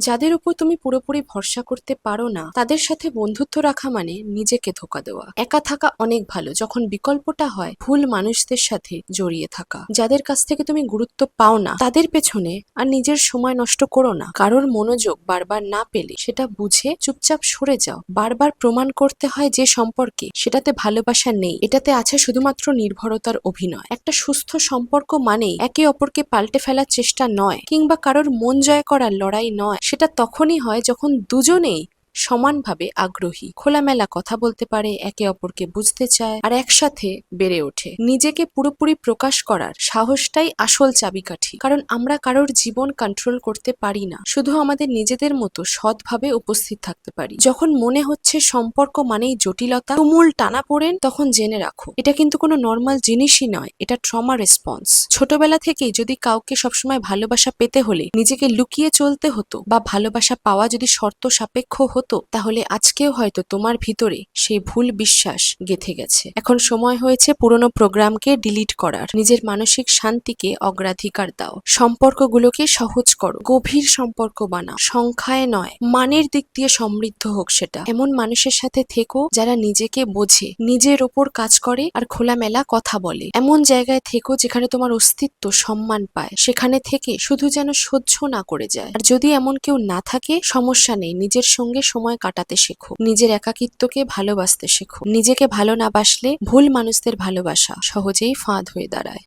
যাদের উপর তুমি পুরোপুরি ভরসা করতে পারো না তাদের সাথে বন্ধুত্ব রাখা মানে নিজেকে ধোঁকা দেওয়া। একা থাকা অনেক ভালো যখন বিকল্পটা হয় ভুল মানুষদের সাথে জড়িয়ে থাকা। যাদের কাছ থেকে তুমি গুরুত্ব পাও না তাদের পেছনে আর নিজের সময় নষ্ট করো না। কারোর মনোযোগ বারবার না পেলে সেটা বুঝে চুপচাপ সরে যাও। বারবার প্রমাণ করতে হয় যে সম্পর্কে সেটাতে ভালোবাসা নেই, এটাতে আছে শুধুমাত্র নির্ভরতার অভিনয়। একটা সুস্থ সম্পর্ক মানেই একে অপরকে পাল্টে ফেলার চেষ্টা নয়, কিংবা কারোর মন জয় করার লড়াই নয়। সেটা তখনই হয় যখন দুজনেই সমানভাবে আগ্রহী, খোলামেলা কথা বলতে পারে, একে অপরকে বুঝতে চায় আর একসাথে বেড়ে ওঠে। নিজেকে পুরোপুরি প্রকাশ করার সাহসটাই আসল চাবিকাঠি। কারণ আমরা কারোর জীবন কন্ট্রোল করতে পারি না, শুধু আমাদের নিজেদের মতো সৎভাবে উপস্থিত থাকতে পারি। যখন মনে হচ্ছে সম্পর্ক মানেই জটিলতা, তুমুল টানাপোড়েন, তখন জেনে রাখো এটা কিন্তু কোনো নর্মাল জিনিসই নয়, এটা ট্রমা রেসপন্স। ছোটবেলা থেকেই যদি কাউকে সবসময় ভালোবাসা পেতে হলে নিজেকে লুকিয়ে চলতে হতো, বা ভালোবাসা পাওয়া যদি শর্ত সাপেক্ষ হতো, তাহলে আজকেও হয়তো তোমার ভিতরে সেই ভুল বিশ্বাস গেঁথে গেছে। এখন সময় হয়েছে পুরনো প্রোগ্রামকে ডিলিট করার। নিজের মানসিক শান্তিকে অগ্রাধিকার দাও। সম্পর্কগুলোকে সহজ করো, গভীর সম্পর্ক বানাও, সংখ্যায় নয় মানের দিক দিয়ে সমৃদ্ধ হোক সেটা। এমন মানুষের সাথে থেকো যারা নিজেকে বোঝে, নিজের ওপর কাজ করে আর খোলামেলা কথা বলে। এমন জায়গায় থেকো যেখানে তোমার অস্তিত্ব সম্মান পায়, সেখানে থেকে শুধু যেন সহ্য না করে যায়। আর যদি এমন কেউ না থাকে, সমস্যা নেই, নিজের সঙ্গে সময় কাটাতে শেখো, নিজের একাকিত্বকে ভালোবাসতে শেখো। নিজেকে ভালো না বাসলে ভুল মানুষদের ভালোবাসা সহজেই ফাঁদ হয়ে দাঁড়ায়।